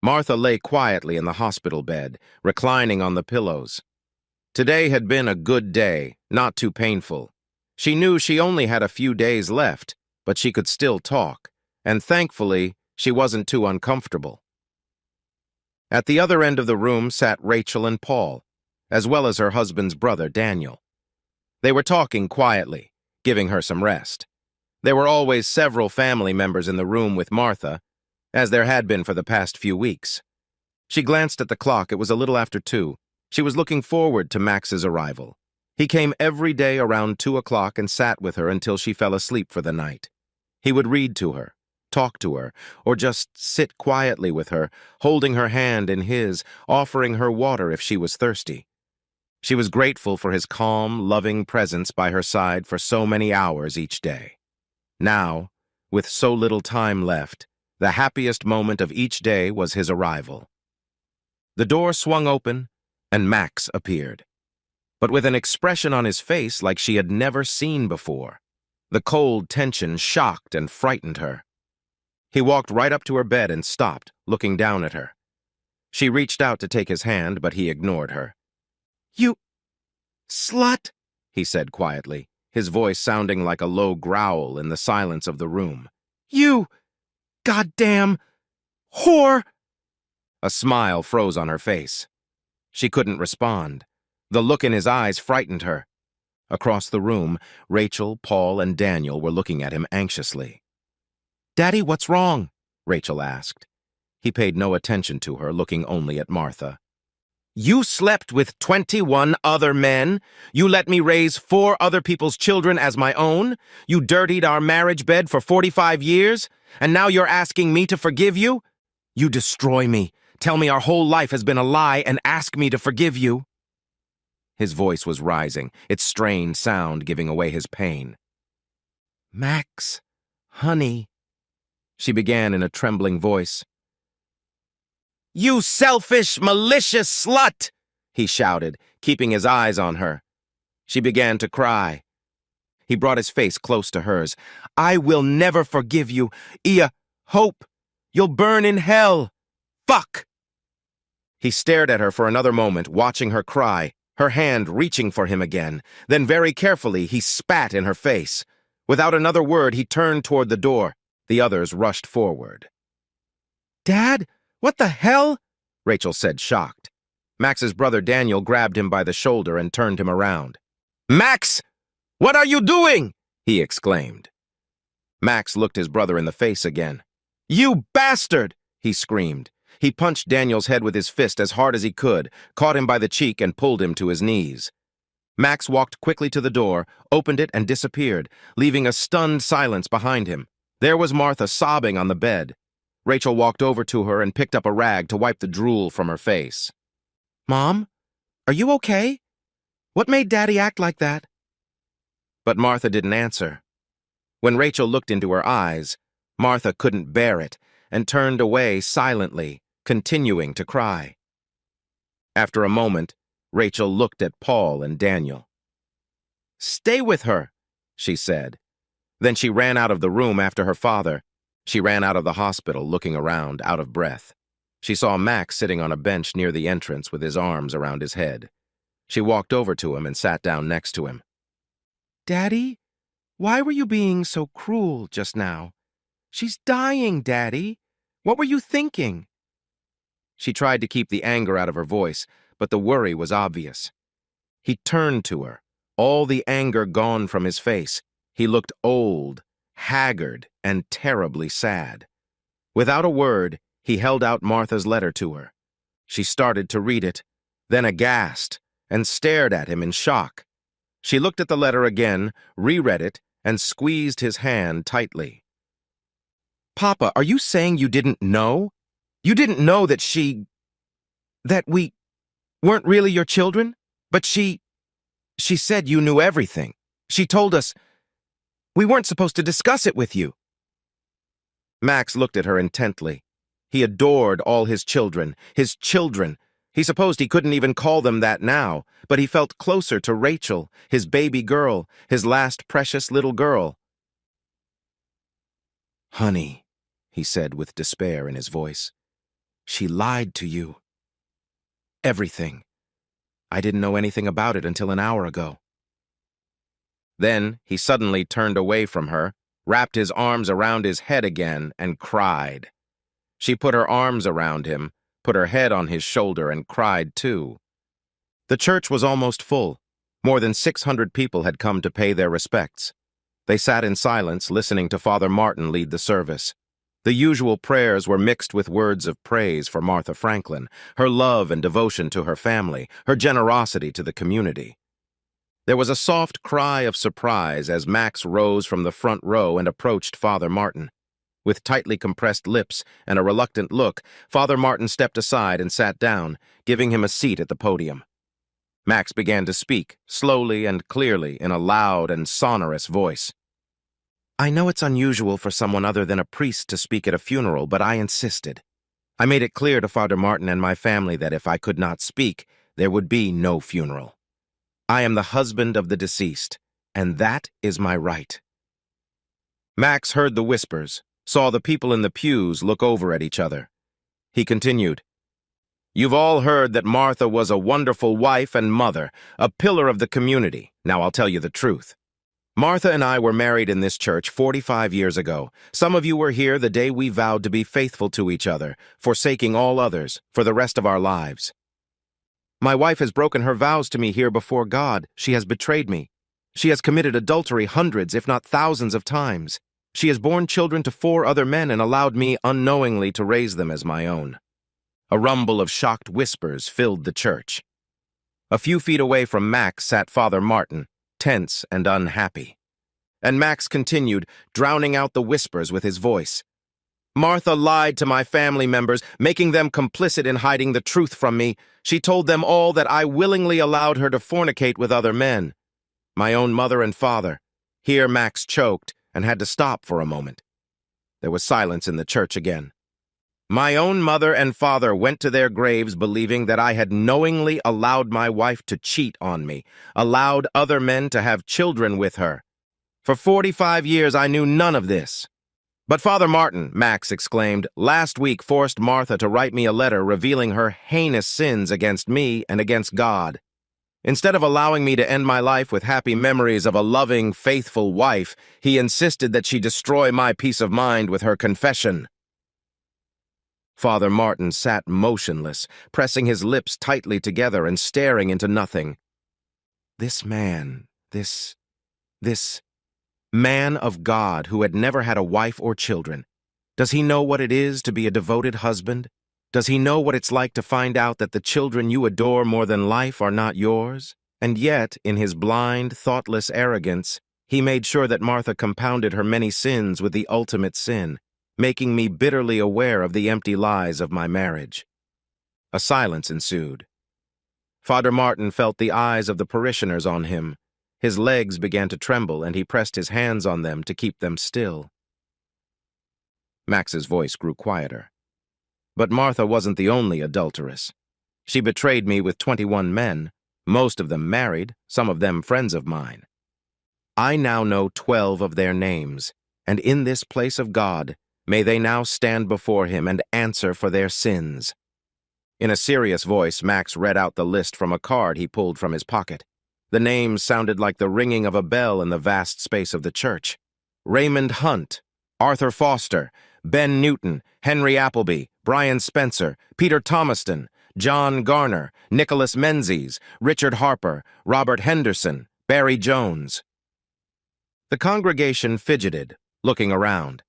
Martha lay quietly in the hospital bed, reclining on the pillows. Today had been a good day, not too painful. She knew she only had a few days left, but she could still talk, and thankfully, she wasn't too uncomfortable. At the other end of the room sat Rachel and Paul, as well as her husband's brother, Daniel. They were talking quietly, giving her some rest. There were always several family members in the room with Martha, as there had been for the past few weeks. She glanced at the clock. It was a little after 2. She was looking forward to Max's arrival. He came every day around 2 o'clock and sat with her until she fell asleep for the night. He would read to her, talk to her, or just sit quietly with her, holding her hand in his, offering her water if she was thirsty. She was grateful for his calm, loving presence by her side for so many hours each day. Now, with so little time left, the happiest moment of each day was his arrival. The door swung open, and Max appeared, but with an expression on his face like she had never seen before. The cold tension shocked and frightened her. He walked right up to her bed and stopped, looking down at her. She reached out to take his hand, but he ignored her. "You slut," he said quietly, his voice sounding like a low growl in the silence of the room. "You goddamn whore!" A smile froze on her face. She couldn't respond. The look in his eyes frightened her. Across the room, Rachel, Paul, and Daniel were looking at him anxiously. "Daddy, what's wrong?" Rachel asked. He paid no attention to her, looking only at Martha. "You slept with 21 other men? You let me raise 4 other people's children as my own? You dirtied our marriage bed for 45 years? And now you're asking me to forgive you? You destroy me. Tell me our whole life has been a lie and ask me to forgive you." His voice was rising, its strained sound giving away his pain. "Max, honey," she began in a trembling voice. "You selfish, malicious slut!" he shouted, keeping his eyes on her. She began to cry. He brought his face close to hers. "I will never forgive you. Hope. You'll burn in hell. Fuck!" He stared at her for another moment, watching her cry, her hand reaching for him again. Then very carefully, he spat in her face. Without another word, he turned toward the door. The others rushed forward. "Dad? What the hell?" Rachel said, shocked. Max's brother Daniel grabbed him by the shoulder and turned him around. "Max! What are you doing?" he exclaimed. Max looked his brother in the face again. "You bastard!" he screamed. He punched Daniel's head with his fist as hard as he could, caught him by the cheek, and pulled him to his knees. Max walked quickly to the door, opened it, and disappeared, leaving a stunned silence behind him. There was Martha sobbing on the bed. Rachel walked over to her and picked up a rag to wipe the drool from her face. "Mom, are you okay? What made Daddy act like that?" But Martha didn't answer. When Rachel looked into her eyes, Martha couldn't bear it and turned away silently, continuing to cry. After a moment, Rachel looked at Paul and Daniel. "Stay with her," she said. Then she ran out of the room after her father. She ran out of the hospital, looking around, out of breath. She saw Max sitting on a bench near the entrance with his arms around his head. She walked over to him and sat down next to him. "Daddy, why were you being so cruel just now? She's dying, Daddy. What were you thinking?" She tried to keep the anger out of her voice, but the worry was obvious. He turned to her, all the anger gone from his face. He looked old, haggard, and terribly sad. Without a word, he held out Martha's letter to her. She started to read it, then aghast, and stared at him in shock. She looked at the letter again, reread it, and squeezed his hand tightly. "Papa, are you saying you didn't know? You didn't know that that we weren't really your children? But she said you knew everything. She told us we weren't supposed to discuss it with you." Max looked at her intently. He adored all his children, his children. He supposed he couldn't even call them that now, but he felt closer to Rachel, his baby girl, his last precious little girl. "Honey," he said with despair in his voice, She lied to you. Everything. I didn't know anything about it until an hour ago. Then he suddenly turned away from her, wrapped his arms around his head again, and cried. She put her arms around him, put her head on his shoulder, and cried too. The church was almost full. More than 600 people had come to pay their respects. They sat in silence, listening to Father Martin lead the service. The usual prayers were mixed with words of praise for Martha Franklin, her love and devotion to her family, her generosity to the community. There was a soft cry of surprise as Max rose from the front row and approached Father Martin. With tightly compressed lips and a reluctant look, Father Martin stepped aside and sat down, giving him a seat at the podium. Max began to speak, slowly and clearly, in a loud and sonorous voice. I know it's unusual for someone other than a priest to speak at a funeral, but I insisted. I made it clear to Father Martin and my family that if I could not speak, there would be no funeral. I am the husband of the deceased, and that is my right. Max heard the whispers, saw the people in the pews look over at each other. He continued, You've all heard that Martha was a wonderful wife and mother, a pillar of the community. Now I'll tell you the truth. Martha and I were married in this church 45 years ago. Some of you were here the day we vowed to be faithful to each other, forsaking all others for the rest of our lives. My wife has broken her vows to me here before God. She has betrayed me. She has committed adultery hundreds, if not thousands of times. She has borne children to 4 other men and allowed me unknowingly to raise them as my own. A rumble of shocked whispers filled the church. A few feet away from Max sat Father Martin, tense and unhappy. And Max continued, drowning out the whispers with his voice. Martha lied to my family members, making them complicit in hiding the truth from me. She told them all that I willingly allowed her to fornicate with other men. My own mother and father. Here Max choked and had to stop for a moment. There was silence in the church again. My own mother and father went to their graves believing that I had knowingly allowed my wife to cheat on me, allowed other men to have children with her. For 45 years I knew none of this. But Father Martin, Max exclaimed, last week forced Martha to write me a letter revealing her heinous sins against me and against God. Instead of allowing me to end my life with happy memories of a loving, faithful wife, he insisted that she destroy my peace of mind with her confession. Father Martin sat motionless, pressing his lips tightly together and staring into nothing. This man, this man of God who had never had a wife or children, does he know what it is to be a devoted husband? Does he know what it's like to find out that the children you adore more than life are not yours? And yet, in his blind, thoughtless arrogance, he made sure that Martha compounded her many sins with the ultimate sin, making me bitterly aware of the empty lies of my marriage. A silence ensued. Father Martin felt the eyes of the parishioners on him. His legs began to tremble, and he pressed his hands on them to keep them still. Max's voice grew quieter. But Martha wasn't the only adulteress. She betrayed me with 21 men, most of them married, some of them friends of mine. I now know 12 of their names, and in this place of God, may they now stand before him and answer for their sins. In a serious voice, Max read out the list from a card he pulled from his pocket. The names sounded like the ringing of a bell in the vast space of the church. Raymond Hunt, Arthur Foster, Ben Newton, Henry Appleby, Brian Spencer, Peter Thomaston, John Garner, Nicholas Menzies, Richard Harper, Robert Henderson, Barry Jones. The congregation fidgeted, looking around.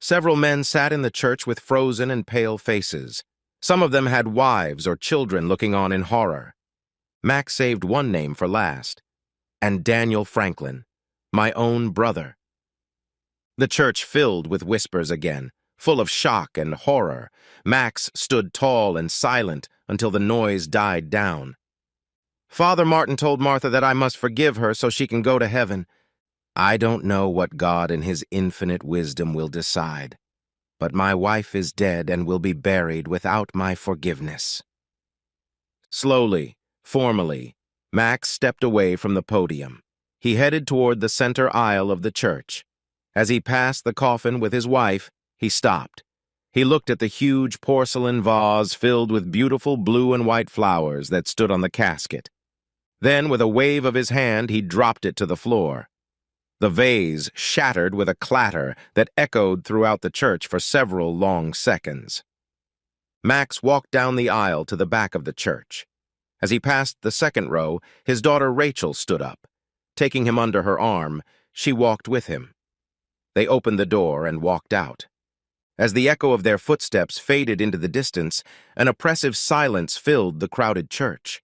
Several men sat in the church with frozen and pale faces. Some of them had wives or children looking on in horror. Max saved one name for last, and Daniel Franklin, my own brother. The church filled with whispers again, full of shock and horror. Max stood tall and silent until the noise died down. Father Martin told Martha that I must forgive her so she can go to heaven. I don't know what God in his infinite wisdom will decide, but my wife is dead and will be buried without my forgiveness. Slowly, formally, Max stepped away from the podium. He headed toward the center aisle of the church. As he passed the coffin with his wife, he stopped. He looked at the huge porcelain vase filled with beautiful blue and white flowers that stood on the casket. Then, with a wave of his hand, he dropped it to the floor. The vase shattered with a clatter that echoed throughout the church for several long seconds. Max walked down the aisle to the back of the church. As he passed the second row, his daughter Rachel stood up. Taking him under her arm, she walked with him. They opened the door and walked out. As the echo of their footsteps faded into the distance, an oppressive silence filled the crowded church.